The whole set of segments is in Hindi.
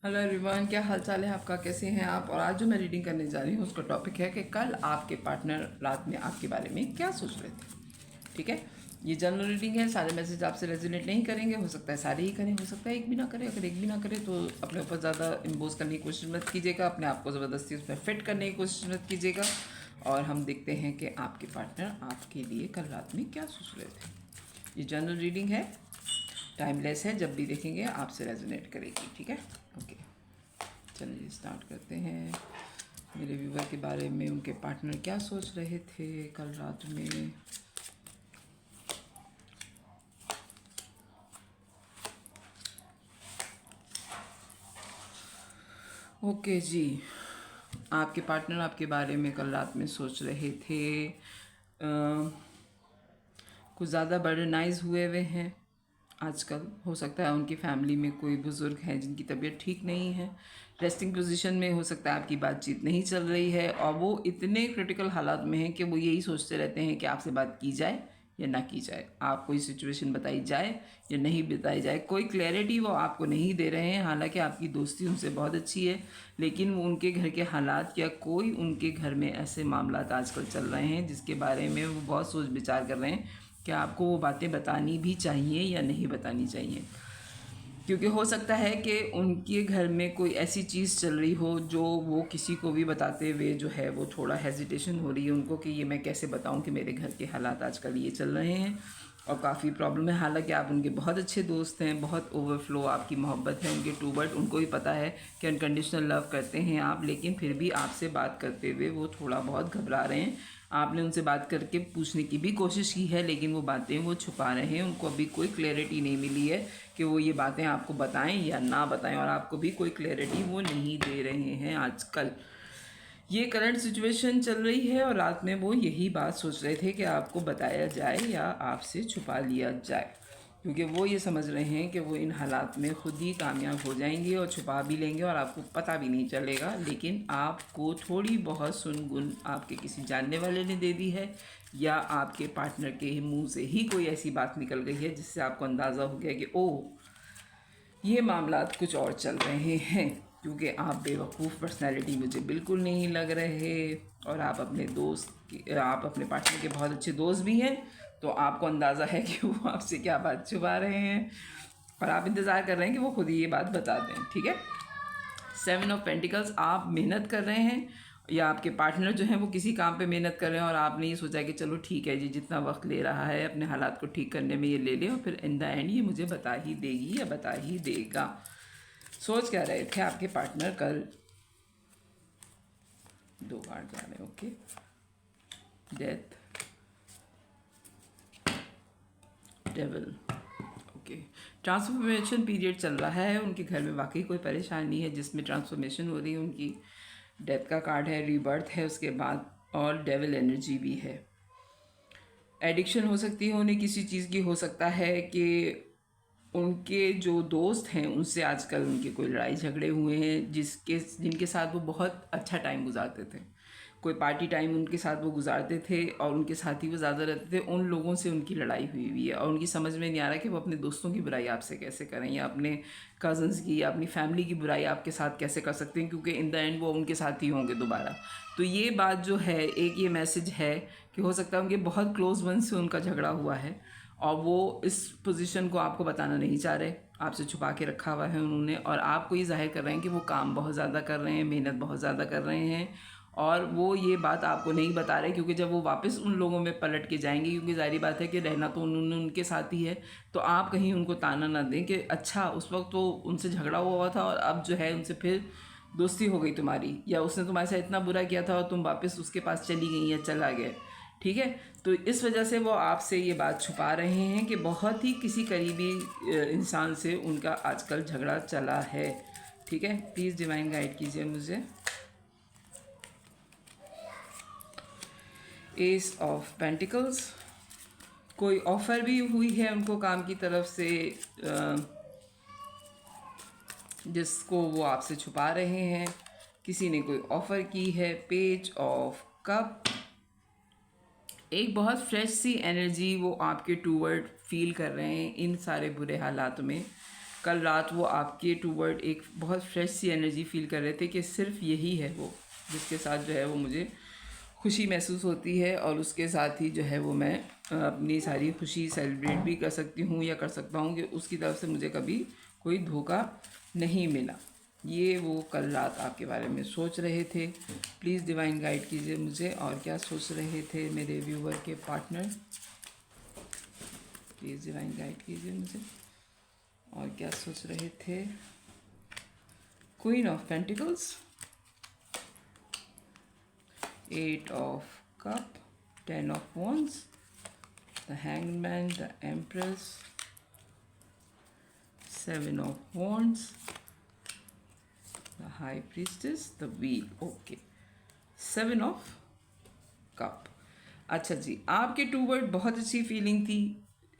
हेलो एवरीवन, क्या हाल चाल है आपका? कैसे हैं आप? और आज जो मैं रीडिंग करने जा रही हूँ उसका टॉपिक है कि कल आपके पार्टनर रात में आपके बारे में क्या सोच रहे थे। ठीक है, ये जनरल रीडिंग है। सारे मैसेज आपसे रेजोनेट नहीं करेंगे, हो सकता है सारे ही करें, हो सकता है एक भी ना करें। अगर एक भी ना करें तो अपने ऊपर ज़्यादा इम्पोज करने की कोशिश मत कीजिएगा, अपने आप को ज़बरदस्ती उसमें फिट करने की कोशिश मत कीजिएगा। और हम देखते हैं कि आपके पार्टनर आपके लिए कल रात में क्या सोच रहे थे। ये जनरल रीडिंग है, टाइमलेस है, जब भी देखेंगे आपसे रेजोनेट करेगी। ठीक है, ओके, चलिए स्टार्ट करते हैं। मेरे व्यूवर के बारे में उनके पार्टनर क्या सोच रहे थे कल रात में। ओके जी, आपके पार्टनर आपके बारे में कल रात में सोच रहे थे कुछ ज़्यादा बर्डनाइज हुए हैं आजकल। हो सकता है उनकी फैमिली में कोई बुज़ुर्ग हैं जिनकी तबीयत ठीक नहीं है, रेस्टिंग पोजीशन में। हो सकता है आपकी बातचीत नहीं चल रही है और वो इतने क्रिटिकल हालात में हैं कि वो यही सोचते रहते हैं कि आपसे बात की जाए या ना की जाए, आप कोई सिचुएशन बताई जाए या नहीं बताई जाए। कोई क्लैरिटी वो आपको नहीं दे रहे हैं। हालांकि आपकी दोस्ती उनसे बहुत अच्छी है, लेकिन वो उनके घर के हालात या कोई उनके घर में ऐसे मामलात आजकल चल रहे हैं जिसके बारे में वो बहुत सोच विचार कर रहे हैं कि आपको वो बातें बतानी भी चाहिए या नहीं बतानी चाहिए। क्योंकि हो सकता है कि उनके घर में कोई ऐसी चीज़ चल रही हो जो वो किसी को भी बताते हुए जो है वो थोड़ा हेजिटेशन हो रही है उनको कि ये मैं कैसे बताऊं कि मेरे घर के हालात आजकल ये चल रहे हैं और काफ़ी प्रॉब्लम है। हालांकि आप उनके बहुत अच्छे दोस्त हैं, बहुत ओवरफ्लो आपकी मोहब्बत है उनके टूवर्ड। उनको भी पता है कि अनकंडीशनल लव करते हैं आप, लेकिन फिर भी आपसे बात करते हुए वो थोड़ा बहुत घबरा रहे हैं। आपने उनसे बात करके पूछने की भी कोशिश की है, लेकिन वो बातें वो छुपा रहे हैं। उनको अभी कोई क्लैरिटी नहीं मिली है कि वो ये बातें आपको बताएं या ना बताएं, और आपको भी कोई क्लैरिटी वो नहीं दे रहे हैं आजकल। ये करंट सिचुएशन चल रही है और रात में वो यही बात सोच रहे थे कि आपको बताया जाए या आपसे छुपा लिया जाए, क्योंकि वो ये समझ रहे हैं कि वो इन हालात में खुद ही कामयाब हो जाएंगे और छुपा भी लेंगे और आपको पता भी नहीं चलेगा। लेकिन आपको थोड़ी बहुत सुनगुन आपके किसी जानने वाले ने दे दी है या आपके पार्टनर के मुंह से ही कोई ऐसी बात निकल गई है जिससे आपको अंदाज़ा हो गया कि ओह, ये मामलात कुछ और चल रहे हैं। क्योंकि आप बेवकूफ़ पर्सनैलिटी मुझे बिल्कुल नहीं लग रहे और आप अपने आप अपने पार्टनर के बहुत अच्छे दोस्त भी हैं, तो आपको अंदाज़ा है कि वो आपसे क्या बात छुपा रहे हैं और आप इंतज़ार कर रहे हैं कि वो खुद ही ये बात बता दें। ठीक है, 7 ऑफ पेंटिकल्स, आप मेहनत कर रहे हैं या आपके पार्टनर जो हैं वो किसी काम पे मेहनत कर रहे हैं और आपने ये सोचा कि चलो ठीक है जी, जितना वक्त ले रहा है अपने हालात को ठीक करने में ये ले ले और फिर इन द एंड ये मुझे बता ही देगी या बता ही देगा। सोच क्या रहे थे आपके पार्टनर कल? 2 कार्ड जा रहे हैं। Okay, death, devil. Okay, transformation period चल रहा है उनके घर में। वाकई कोई परेशानी है जिसमें ट्रांसफॉर्मेशन हो रही है उनकी। डेथ का कार्ड है, रीबर्थ है उसके बाद, और डेविल एनर्जी भी है। एडिक्शन हो सकती है उन्हें किसी चीज़ की। हो सकता है कि उनके जो दोस्त हैं उनसे आजकल उनके कोई लड़ाई झगड़े हुए हैं जिनके साथ वो बहुत अच्छा टाइम गुजारते थे। कोई पार्टी टाइम उनके साथ वो गुजारते थे और उनके साथ ही वो ज़्यादा रहते थे। उन लोगों से उनकी लड़ाई हुई हुई है और उनकी समझ में नहीं आ रहा कि वो अपने दोस्तों की बुराई आपसे कैसे करें या अपने कज़न्स की या अपनी फैमिली की बुराई आपके साथ कैसे कर सकते हैं, क्योंकि इन द एंड वो उनके साथ ही होंगे दोबारा। तो ये बात जो है, एक ये मैसेज है कि हो सकता है उनके बहुत क्लोज वन से उनका झगड़ा हुआ है और वो इस पोजीशन को आपको बताना नहीं चाह रहे, आपसे छुपा के रखा हुआ है उन्होंने। और आपको ये जाहिर कर रहे हैं कि वो काम बहुत ज़्यादा कर रहे हैं, मेहनत बहुत ज़्यादा कर रहे हैं और वो ये बात आपको नहीं बता रहे, क्योंकि जब वो वापस उन लोगों में पलट के जाएंगे, क्योंकि जाहिर बात है कि रहना तो उन्होंने उनके साथ ही है, तो आप कहीं उनको ताना ना दें कि अच्छा उस वक्त तो उनसे झगड़ा हुआ था और अब जो है उनसे फिर दोस्ती हो गई तुम्हारी, या उसने तुम्हारे साथ इतना बुरा किया था और तुम वापस उसके पास चली गई या चला गए। ठीक है, तो इस वजह से वो आपसे ये बात छुपा रहे हैं कि बहुत ही किसी करीबी इंसान से उनका आजकल झगड़ा चला है। ठीक है, प्लीज़ डिवाइन गाइड कीजिए मुझे। एस ऑफ पेंटिकल्स, कोई ऑफ़र भी हुई है उनको काम की तरफ से जिसको वो आपसे छुपा रहे हैं। किसी ने कोई ऑफ़र की है। पेज ऑफ कप, एक बहुत फ्रेश सी एनर्जी वो आपके टूवर्ड फील कर रहे हैं इन सारे बुरे हालात में। कल रात वो आपके टूवर्ड एक बहुत फ्रेश सी एनर्जी फील कर रहे थे कि सिर्फ यही है वो जिसके साथ जो है वो मुझे खुशी महसूस होती है, और उसके साथ ही जो है वो मैं अपनी सारी खुशी सेलिब्रेट भी कर सकती हूँ या कर सकता हूँ कि उसकी तरफ से मुझे कभी कोई धोखा नहीं मिला। ये वो कल रात आपके बारे में सोच रहे थे। प्लीज़ डिवाइन गाइड कीजिए मुझे, और क्या सोच रहे थे मेरे व्यूवर के पार्टनर। प्लीज़ डिवाइन गाइड कीजिए मुझे, और क्या सोच रहे थे। Queen of pentacles, 8 of cup, 10 of wands, the hanged man, the empress, 7 of wands, the high priestess, the wheel. Okay, 7 of cup. अच्छा जी, आपके टूवर्ड बहुत अच्छी फीलिंग थी।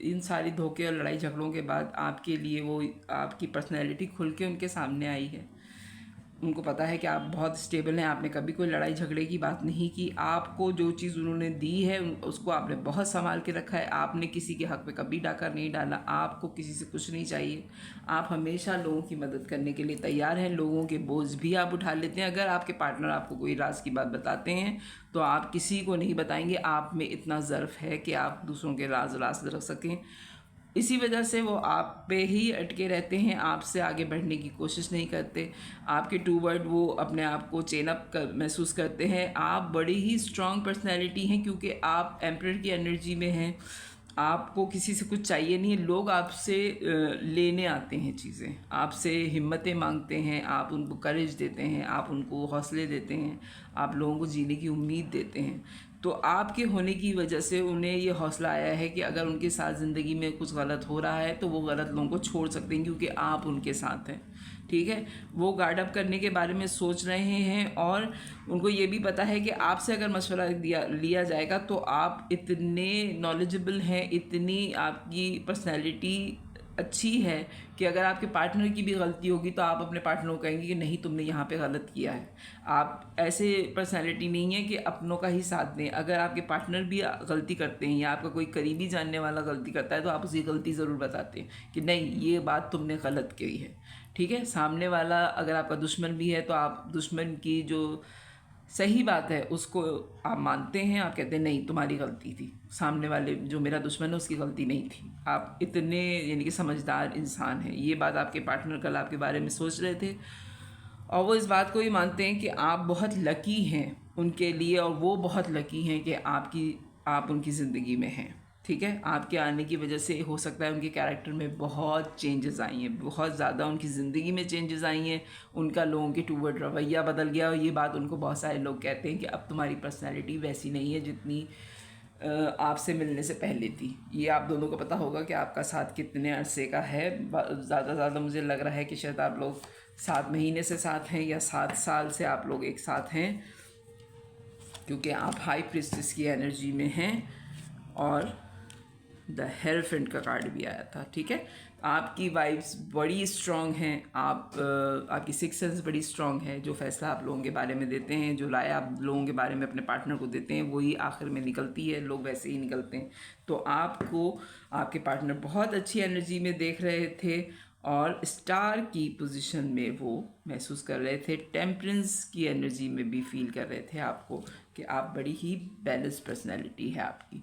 इन सारी धोखे और लड़ाई झगड़ों के बाद आपके लिए वो आपकी पर्सनैलिटी खुल के उनके सामने आई है। उनको पता है कि आप बहुत स्टेबल हैं, आपने कभी कोई लड़ाई झगड़े की बात नहीं की। आपको जो चीज़ उन्होंने दी है उसको आपने बहुत संभाल के रखा है। आपने किसी के हक़ में कभी डाका नहीं डाला। आपको किसी से कुछ नहीं चाहिए। आप हमेशा लोगों की मदद करने के लिए तैयार हैं। लोगों के बोझ भी आप उठा लेते हैं। अगर आपके पार्टनर आपको कोई राज की बात बताते हैं तो आप किसी को नहीं बताएंगे। आप में इतना ज़र्फ है कि आप दूसरों के राज रख सकें। इसी वजह से वो आप पे ही अटके रहते हैं, आपसे आगे बढ़ने की कोशिश नहीं करते। आपके टूवर्ड वो अपने आप को चेन अप कर महसूस करते हैं। आप बड़ी ही स्ट्रॉन्ग पर्सनैलिटी हैं क्योंकि आप एम्परर की एनर्जी में हैं। आपको किसी से कुछ चाहिए नहीं है। लोग आपसे लेने आते हैं चीज़ें, आपसे हिम्मतें मांगते हैं, आप उनको करेज देते हैं, आप उनको हौसले देते हैं, आप लोगों को जीने की उम्मीद देते हैं। तो आपके होने की वजह से उन्हें ये हौसला आया है कि अगर उनके साथ ज़िंदगी में कुछ गलत हो रहा है तो वो गलत लोगों को छोड़ सकते हैं क्योंकि आप उनके साथ हैं। ठीक है, वो गार्ड अप करने के बारे में सोच रहे हैं, और उनको ये भी पता है कि आपसे अगर मशवरा लिया जाएगा तो आप इतने नॉलेजेबल हैं, इतनी आपकी पर्सनैलिटी अच्छी है कि अगर आपके पार्टनर की भी गलती होगी तो आप अपने पार्टनर को कहेंगे कि नहीं, तुमने यहाँ पे गलत किया है। आप ऐसे पर्सनैलिटी नहीं है कि अपनों का ही साथ दें। अगर आपके पार्टनर भी गलती करते हैं या आपका कोई करीबी जानने वाला गलती करता है तो आप उसकी गलती ज़रूर बताते हैं कि नहीं, ये बात तुमने गलत की है। ठीक है, सामने वाला अगर आपका दुश्मन भी है तो आप दुश्मन की जो सही बात है उसको आप मानते हैं। आप कहते हैं नहीं, तुम्हारी गलती थी, सामने वाले जो मेरा दुश्मन है उसकी गलती नहीं थी। आप इतने यानी कि समझदार इंसान हैं। ये बात आपके पार्टनर कल आपके बारे में सोच रहे थे, और वो इस बात को भी मानते हैं कि आप बहुत लकी हैं उनके लिए, और वो बहुत लकी हैं कि आप उनकी ज़िंदगी में हैं। ठीक है, आपके आने की वजह से हो सकता है उनके कैरेक्टर में बहुत चेंजेस आई हैं, बहुत ज़्यादा उनकी ज़िंदगी में चेंजेस आई हैं। उनका लोगों के टूवर्ड रवैया बदल गया, और ये बात उनको बहुत सारे लोग कहते हैं कि अब तुम्हारी पर्सनैलिटी वैसी नहीं है जितनी आपसे मिलने से पहले थी। ये आप दोनों को पता होगा कि आपका साथ कितने अरसे का है। ज़्यादा मुझे लग रहा है कि शायद आप लोग 7 महीने से साथ हैं या 7 साल से आप लोग एक साथ हैं, क्योंकि आप हाई प्रिस्टेस की एनर्जी में हैं और द हेरोफेंट का कार्ड भी आया था। ठीक है, आपकी वाइब्स बड़ी स्ट्रॉन्ग हैं। आपकी सिक्स सेंस बड़ी स्ट्रॉन्ग है। जो फैसला आप लोगों के बारे में देते हैं, जो राय आप लोगों के बारे में अपने पार्टनर को देते हैं, वही आखिर में निकलती है। लोग वैसे ही निकलते हैं। तो आपको आपके पार्टनर बहुत अच्छी एनर्जी में देख रहे थे, और स्टार की पोजीशन में वो महसूस कर रहे थे। टेम्परेंस की एनर्जी में भी फील कर रहे थे आपको कि आप बड़ी ही बैलेंस पर्सनैलिटी है आपकी।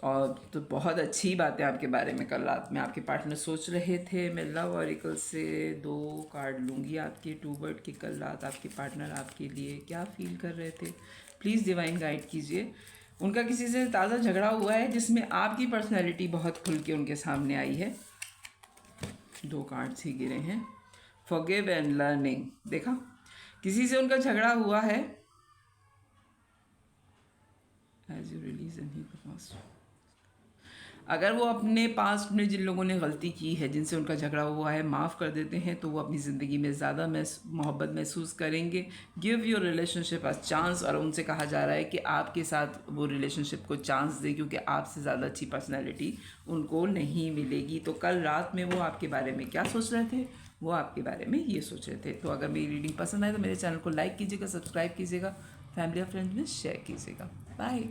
और तो बहुत अच्छी बात है आपके बारे में कल रात में आपके पार्टनर सोच रहे थे। मैं लव ऑरिकल से 2 कार्ड लूँगी आपके टूवर्ड के कल रात आपके पार्टनर आपके लिए क्या फील कर रहे थे। प्लीज़ डिवाइन गाइड कीजिए। उनका किसी से ताज़ा झगड़ा हुआ है जिसमें आपकी पर्सनैलिटी बहुत खुल के उनके सामने आई है। 2 कार्ड्स ही गिरे हैं। फॉरगिव एंड लर्निंग, देखा, किसी से उनका झगड़ा हुआ है। As you release and he past, अगर वो अपने पास्ट में जिन लोगों ने गलती की है, जिनसे उनका झगड़ा हुआ है, माफ़ कर देते हैं तो वो अपनी ज़िंदगी में ज़्यादा मोहब्बत महसूस करेंगे। Give your relationship a chance, और उनसे कहा जा रहा है कि आपके साथ वो रिलेशनशिप को चांस दे, क्योंकि आपसे ज़्यादा अच्छी पर्सनैलिटी उनको नहीं मिलेगी। तो कल रात में वो आपके बारे में क्या सोच रहे थे, वो आपके बारे में ये सोच रहे थे। तो अगर मेरी रीडिंग पसंद आए तो मेरे चैनल को लाइक कीजिएगा, सब्सक्राइब कीजिएगा, फैमिली और फ्रेंड्स में शेयर कीजिएगा। बाय।